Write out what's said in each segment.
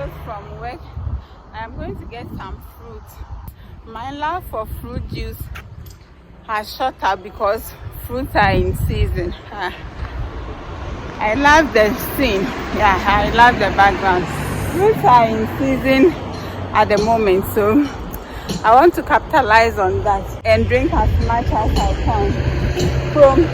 close from work. I am going to get some fruit. My love for fruit juice has shut up because fruits are in season. I love the scene. Yeah, I love the background. Fruits are in season at the moment, so I want to capitalize on that and drink as much as I can from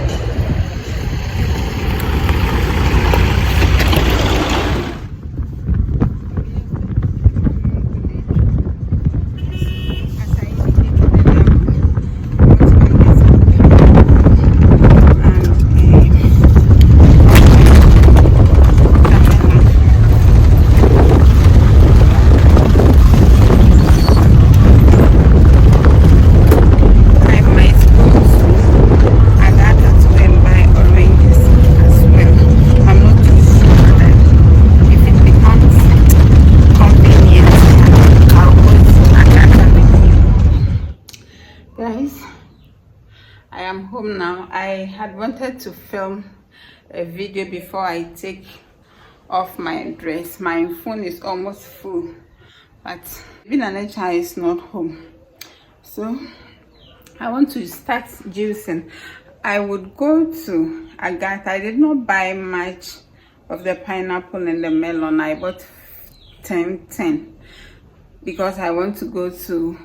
home now. I had wanted to film a video before I take off my dress. My phone is almost full, but Abena is not home, so I want to start juicing. I would go to Agatha. I did not buy much of the pineapple and the melon. I bought 10 because I want to go to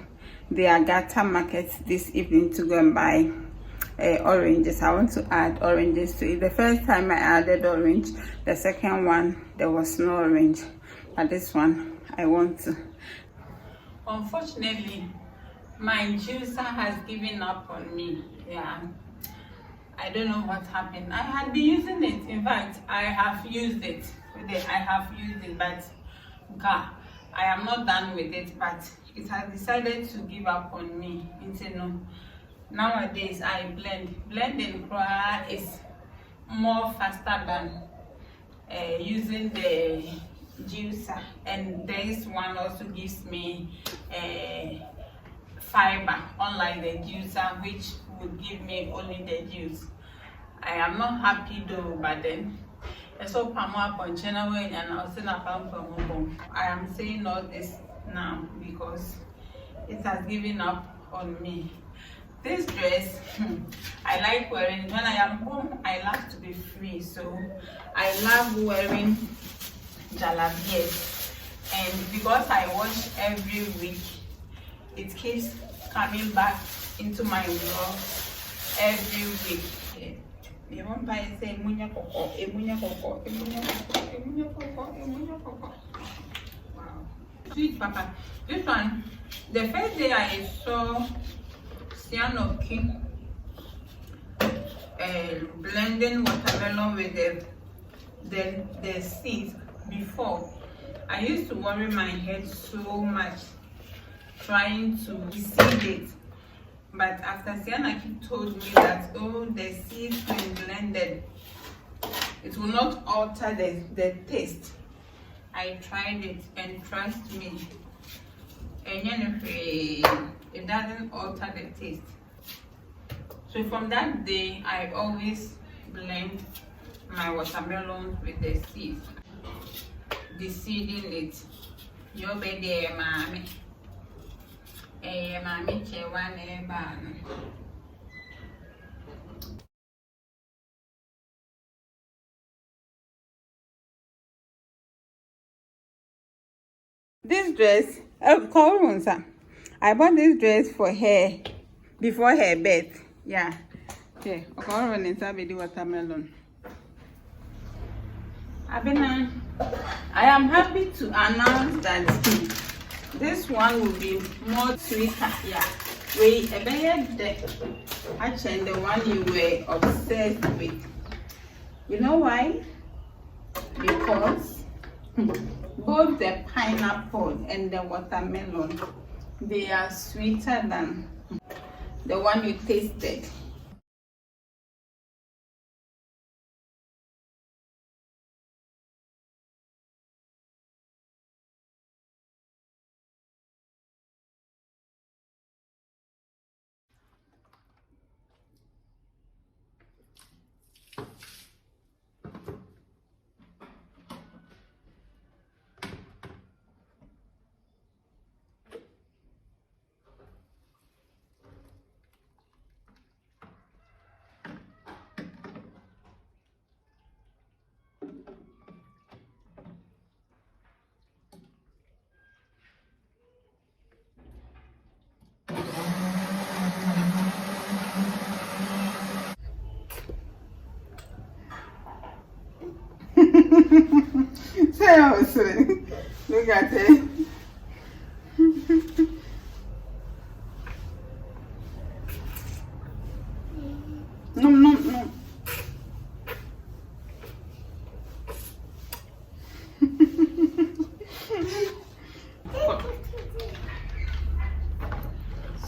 the Agatha market this evening to go and buy oranges. I want to add oranges to it. The first time I added orange, the second one there was no orange, but this one I want to. Unfortunately, my juicer has given up on me. Yeah, I don't know what happened. I had been using it. In fact, I have used it. But God, I am not done with it. But it has decided to give up on me. Nowadays I blending is more faster than using the juicer, and this one also gives me fiber, unlike the juicer which would give me only the juice. I am not happy though, but then so I am saying all this now because it has given up on me. This dress, I like wearing. When I am home, I love to be free, so I love wearing jalabias. And because I wash every week, it keeps coming back into my vlog every week. Wow. Sweet papa. This one, the first day I saw King blending watermelon with the seeds before, I used to worry my head so much trying to seed it, but after Sienna told me that the seeds when blended it will not alter the taste, I tried it and trust me, and it doesn't alter the taste. So from that day, I always blend my watermelon with the seeds. Deseeding it. Yo be there, mommy. Mommy, this dress, I bought this dress for her before her birth. Yeah. Okay. Okay. Watermelon. Abena, I am happy to announce that this one will be more sweeter. Yeah. We actually the one you were obsessed with. You know why? Because both the pineapple and the watermelon, they are sweeter than the one you tasted. Look at it. No, no, no.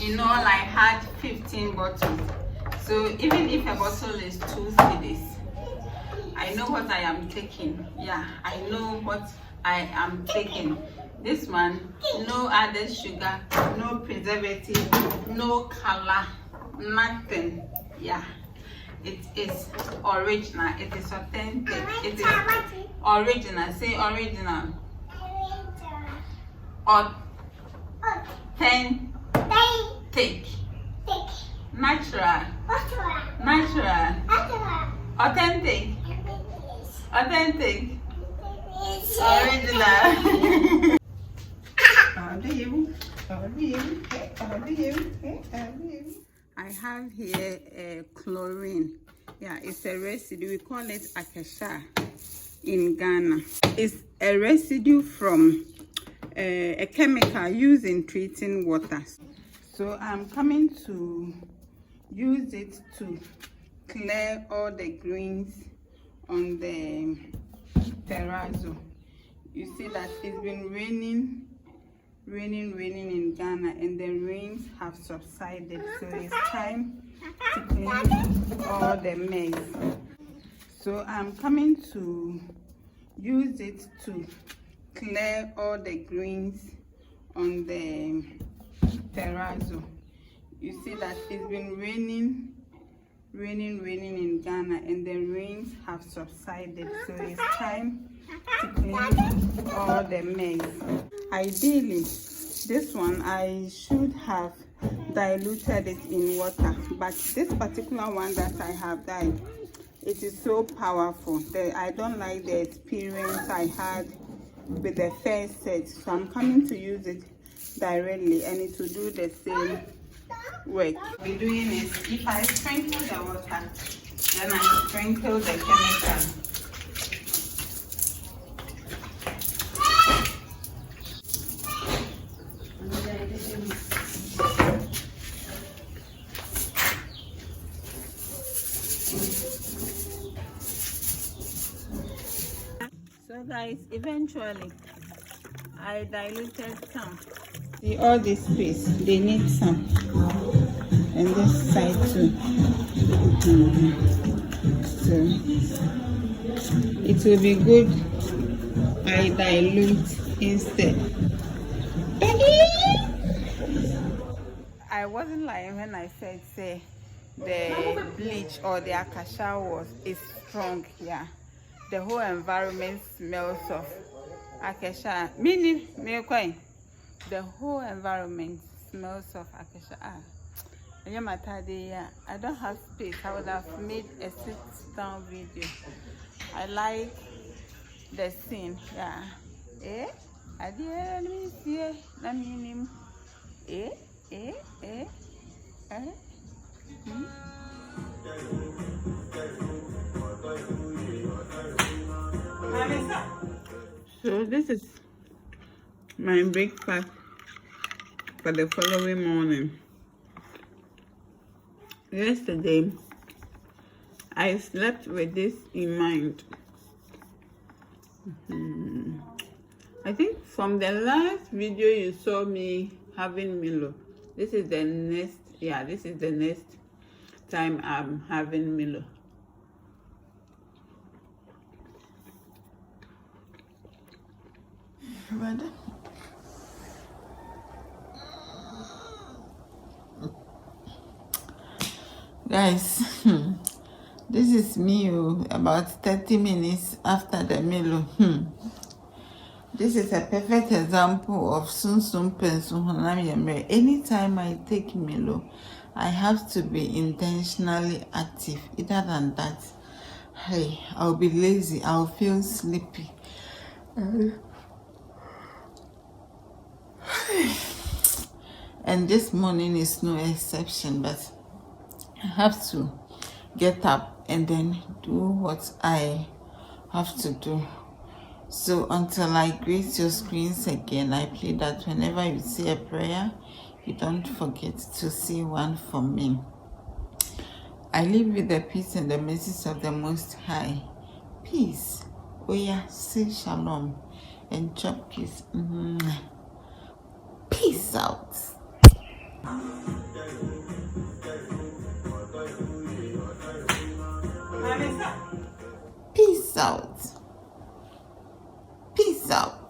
In all, I had 15 bottles. So even if a bottle is 2 cedis, I know what I am taking. Yeah, I know what I am taking. This one, no added sugar, no preservative, no color, nothing. Yeah, it is original. It is authentic. It is original. Say original. Authentic. Natural. Natural. Authentic. Authentic. Original. I have here chlorine. Yeah, it's a residue. We call it akasha in Ghana. It's a residue from a chemical used in treating water. So I'm coming to use it to clear all the greens on the terrazzo. You see that it's been raining in Ghana, and the rains have subsided, so it's time to clean all the mess. So I'm coming to use it to clear all the greens on the terrazzo. You see that it's been raining in Ghana, and the rains have subsided, so it's time to clean all the mess. Ideally, this one I should have diluted it in water, but this particular one that I have done, it is so powerful that I don't like the experience I had with the first set, so I'm coming to use it directly, and it will do the same work. We're doing is, if I sprinkle the water, then I sprinkle the chemical. So guys, eventually I diluted some. See all this space, they need some, and this side too. So it will be good I dilute instead. I wasn't lying when I said say the bleach or the akasha is strong. Yeah, the whole environment smells of akasha. Meaning, the whole environment smells of akasha. I don't have space. I would have made a sit-down video. I like the scene. Yeah. Let me see. Let me name. So this is my breakfast for the following morning. Yesterday I slept with this in mind. I think from the last video you saw me having Milo. This is the next time I'm having Milo. Brother. Guys, this is me about 30 minutes after the Milo. This is a perfect example of Sun Pensu. Anytime I take Milo, I have to be intentionally active. Other than that, hey, I'll be lazy, I'll feel sleepy. And this morning is no exception, but I have to get up and then do what I have to do. So until I grace your screens again, I plead that whenever you say a prayer, you don't forget to say one for me. I live with the peace and the mercies of the Most High. Peace. Oh yeah, say shalom and chop kiss. Peace out. Peace out. Peace out.